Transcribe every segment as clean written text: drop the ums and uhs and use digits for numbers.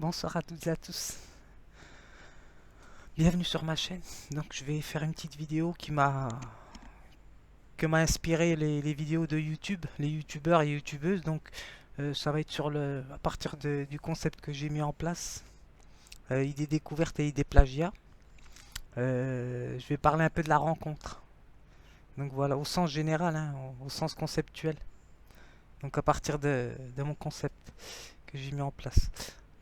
Bonsoir à toutes et à tous. Bienvenue sur ma chaîne. Donc je vais faire une petite vidéo que m'a inspiré les vidéos de YouTube, les youtubeurs et youtubeuses. Donc ça va être à partir du concept que j'ai mis en place, idées découvertes et idées plagiat. Je vais parler un peu de la rencontre. Donc voilà, au sens général, hein, au sens conceptuel. Donc à partir de mon concept que j'ai mis en place.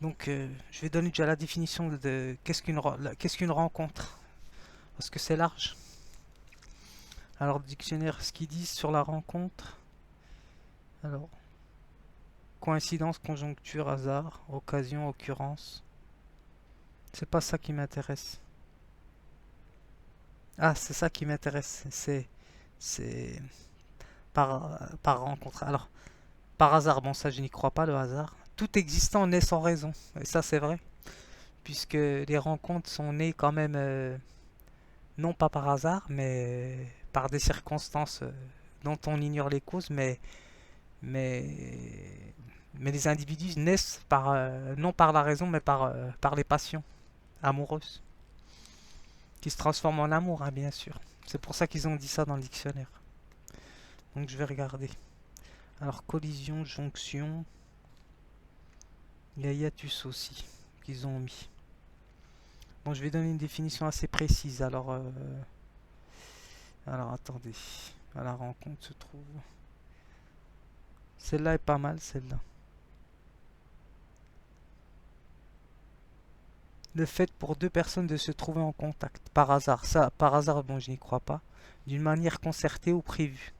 Donc je vais donner déjà la définition de qu'est-ce qu'une rencontre. Parce que c'est large. Alors, le dictionnaire, ce qu'ils disent sur la rencontre. Alors, coïncidence, conjoncture, hasard, occasion, occurrence. C'est pas ça qui m'intéresse. Ah, c'est ça qui m'intéresse. C'est par rencontre. Alors, par hasard, bon, ça, je n'y crois pas, le hasard. Tout existant naît sans raison. Et ça, c'est vrai. Puisque les rencontres sont nées quand même, non pas par hasard, mais par des circonstances dont on ignore les causes, mais mais les individus naissent non par la raison, mais par les passions amoureuses, qui se transforment en amour, hein, bien sûr. C'est pour ça qu'ils ont dit ça dans le dictionnaire. Donc je vais regarder. Alors collision, jonction, il y a hiatus aussi, qu'ils ont mis. Bon, je vais donner une définition assez précise. Alors attendez. À la rencontre se trouve. Celle-là est pas mal, celle-là. Le fait pour deux personnes de se trouver en contact, par hasard. Ça, par hasard, bon, je n'y crois pas. D'une manière concertée ou prévue.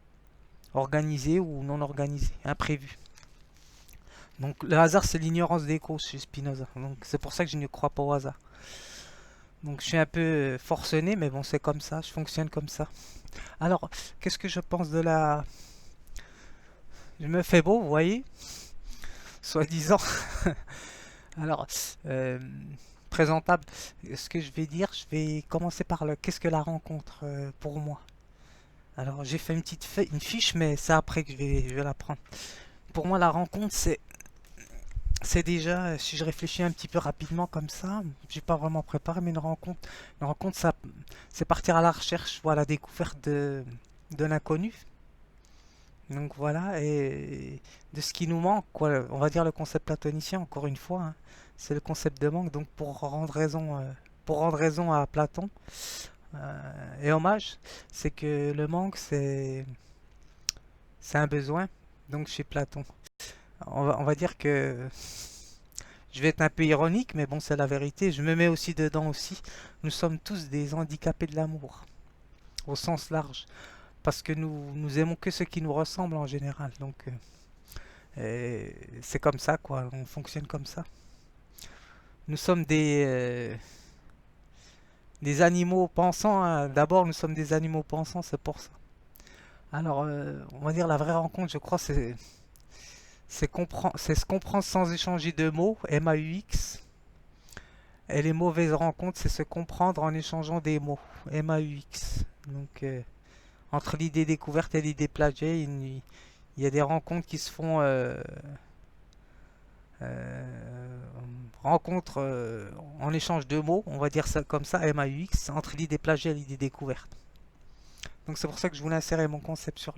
Organisée ou non organisée. Imprévue. Donc le hasard, c'est l'ignorance des causes chez Spinoza. Donc c'est pour ça que je ne crois pas au hasard. Donc je suis un peu forcené, mais bon, c'est comme ça. Je fonctionne comme ça. Alors, qu'est-ce que je pense de la... Je me fais beau, vous voyez, soi-disant. Alors, euh, présentable. Ce que je vais dire, je vais commencer par le qu'est-ce que la rencontre pour moi. Alors, j'ai fait une fiche, mais c'est après que je vais la prendre. Pour moi, la rencontre, c'est déjà, si je réfléchis un petit peu rapidement comme ça, j'ai pas vraiment préparé, mais une rencontre, ça, c'est partir à la recherche ou à la découverte de l'inconnu. Donc voilà, et de ce qui nous manque, quoi. On va dire le concept platonicien, encore une fois, hein. C'est le concept de manque. Donc pour rendre raison à Platon et hommage, c'est que le manque, c'est un besoin. Donc chez Platon, on va dire que je vais être un peu ironique, mais bon, c'est la vérité. Je me mets aussi dedans aussi. Nous sommes tous des handicapés de l'amour, au sens large, parce que nous aimons que ce qui nous ressemble en général. Donc c'est comme ça, quoi. On fonctionne comme ça. Nous sommes des animaux pensants, hein. D'abord, nous sommes des animaux pensants, c'est pour ça. Alors, on va dire la vraie rencontre, je crois, c'est se comprendre sans échanger de mots, M-A-U-X. Et les mauvaises rencontres, c'est se comprendre en échangeant des mots, M-A-U-X. Donc, entre l'idée découverte et l'idée plagiée, il y a des rencontres qui se font euh, rencontre en échange de mots, on va dire ça comme ça, M-A-U-X, entre l'idée plagiée et l'idée découverte. Donc c'est pour ça que je voulais insérer mon concept sur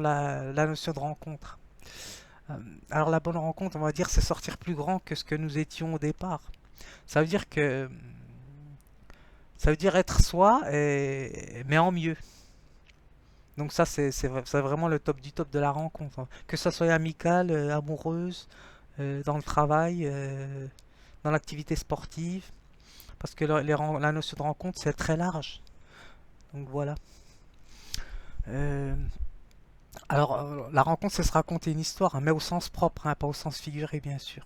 la notion de rencontre. Euh, alors la bonne rencontre, on va dire, c'est sortir plus grand que ce que nous étions au départ. Ça veut dire que ça veut dire être soi, mais en mieux. Donc ça, c'est vraiment le top du top de la rencontre, hein. Que ça soit amicale, amoureuse, dans le travail, dans l'activité sportive. Parce que la notion de rencontre, c'est très large. Donc voilà. Euh, la rencontre, c'est se raconter une histoire, hein, mais au sens propre, hein, pas au sens figuré, bien sûr.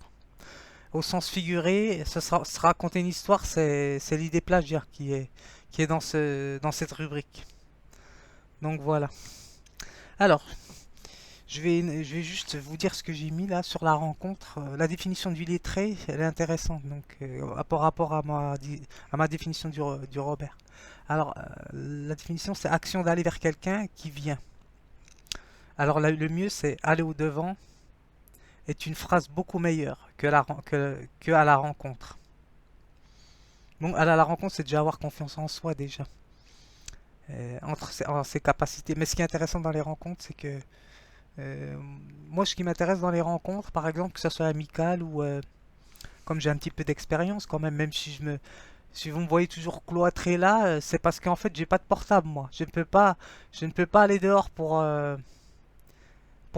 Au sens figuré, se raconter une histoire, c'est l'idée plagiat qui est dans cette rubrique. Donc voilà. Alors, je vais juste vous dire ce que j'ai mis là sur la rencontre. La définition du lettré, elle est intéressante, donc par rapport à ma définition du Robert. Alors, la définition, c'est action d'aller vers quelqu'un qui vient. Alors, le mieux, c'est aller au devant, est une phrase beaucoup meilleure que à la rencontre. Bon, à la rencontre, c'est déjà avoir confiance en soi déjà, en ses capacités. Mais ce qui est intéressant dans les rencontres, c'est que euh, moi, ce qui m'intéresse dans les rencontres, par exemple, que ce soit amical ou comme j'ai un petit peu d'expérience quand même, même si vous me voyez toujours cloîtré là, c'est parce qu'en fait, j'ai pas de portable moi. Je ne peux pas aller dehors pour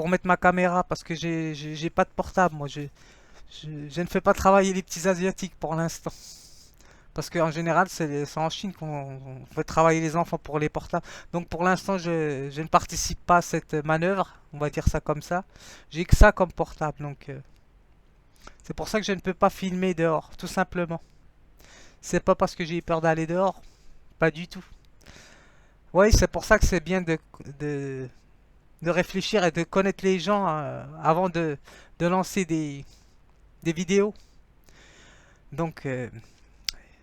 mettre ma caméra parce que j'ai pas de portable moi. Je ne fais pas travailler les petits asiatiques pour l'instant. Parce qu'en général, c'est en Chine qu'on fait travailler les enfants pour les portables. Donc pour l'instant, je ne participe pas à cette manœuvre, on va dire ça comme ça. J'ai que ça comme portable, donc c'est pour ça que je ne peux pas filmer dehors, tout simplement. C'est pas parce que j'ai peur d'aller dehors, pas du tout. Oui, c'est pour ça que c'est bien de, de réfléchir et de connaître les gens avant de lancer des vidéos. Donc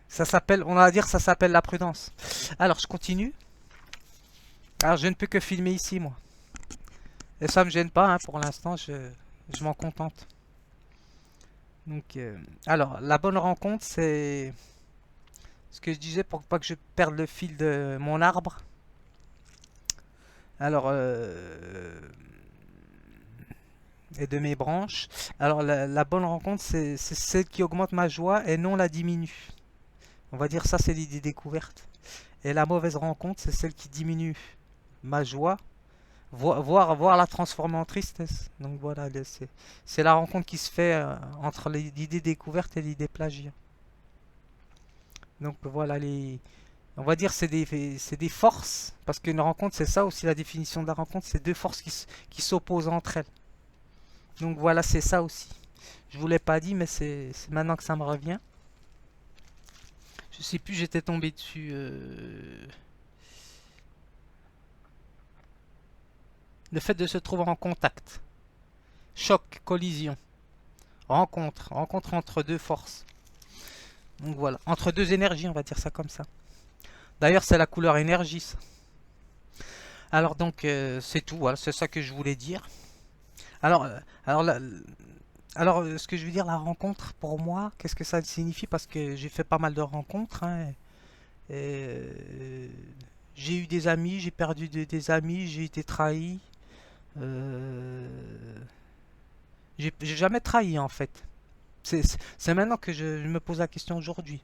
ça s'appelle, on va dire, ça s'appelle la prudence. Alors je continue. Alors je ne peux que filmer ici moi. Et ça me gêne pas hein, pour l'instant, je m'en contente. Donc alors la bonne rencontre c'est ce que je disais pour pas que je perde le fil de mon arbre. Alors et de mes branches. Alors la bonne rencontre c'est celle qui augmente ma joie et non la diminue. On va dire ça c'est l'idée découverte. Et la mauvaise rencontre c'est celle qui diminue ma joie voir la transformer en tristesse. Donc voilà, c'est la rencontre qui se fait entre l'idée découverte et l'idée plagiat. Donc voilà, on va dire c'est des forces, parce qu'une rencontre c'est ça aussi la définition de la rencontre, c'est deux forces qui s'opposent entre elles. Donc voilà, c'est ça aussi. Je vous l'ai pas dit, mais c'est maintenant que ça me revient. Je sais plus, j'étais tombé dessus. Le fait de se trouver en contact. Choc, collision. Rencontre entre deux forces. Donc voilà, entre deux énergies, on va dire ça comme ça. D'ailleurs, c'est la couleur énergie, ça. Alors donc, c'est tout, voilà, c'est ça que je voulais dire. Alors, ce que je veux dire, la rencontre, pour moi, qu'est-ce que ça signifie? Parce que j'ai fait pas mal de rencontres, hein, et, j'ai eu des amis, j'ai perdu des amis, j'ai été trahi. Euh, j'ai jamais trahi, en fait. C'est maintenant que je me pose la question aujourd'hui.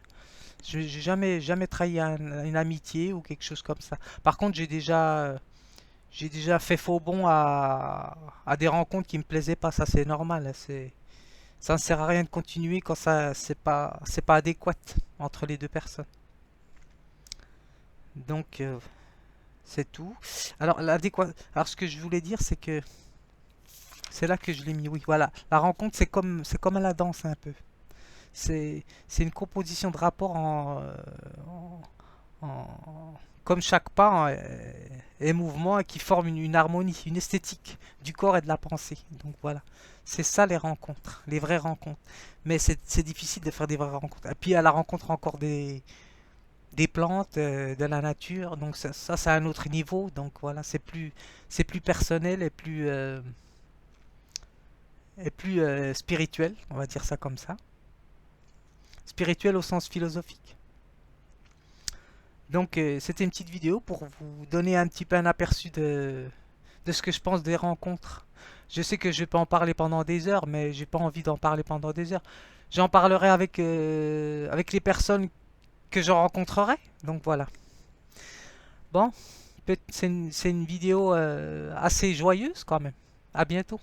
J'ai jamais trahi une amitié ou quelque chose comme ça. Par contre, j'ai déjà fait faux bond à des rencontres qui me plaisaient pas. Ça, c'est normal, hein. Ça ne sert à rien de continuer quand ça, c'est pas adéquat entre les deux personnes. Donc, c'est tout. Alors, ce que je voulais dire, c'est que c'est là que je l'ai mis. Oui, voilà. La rencontre, c'est comme à la danse un peu. C'est une composition de rapports comme chaque pas est mouvement et qui forme une harmonie, une esthétique du corps et de la pensée. Donc voilà, c'est ça les rencontres, les vraies rencontres. Mais c'est difficile de faire des vraies rencontres. Et puis à la rencontre encore des plantes, de la nature. Donc ça c'est un autre niveau. Donc voilà, c'est plus personnel et plus spirituel, on va dire ça comme ça. Spirituel au sens philosophique. Donc c'était une petite vidéo pour vous donner un petit peu un aperçu de ce que je pense des rencontres. Je sais que je vais pas en parler pendant des heures, mais j'ai pas envie d'en parler pendant des heures. J'en parlerai avec les personnes que je rencontrerai. Donc voilà. Bon, c'est une vidéo assez joyeuse quand même. À bientôt.